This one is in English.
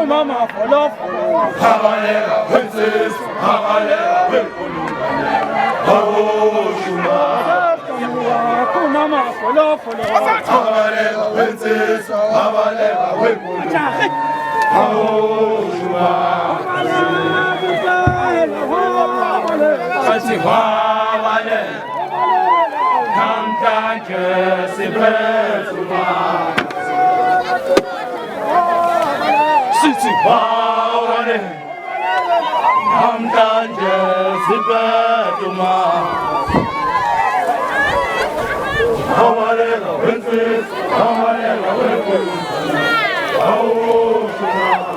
Mama for love, Habalera, Princess, Habalera, oh, Shuma, Mama for love, Habalera, Princess, Habalera, oh, Shuma, come down, just in Sisi Bawane, I'm done, just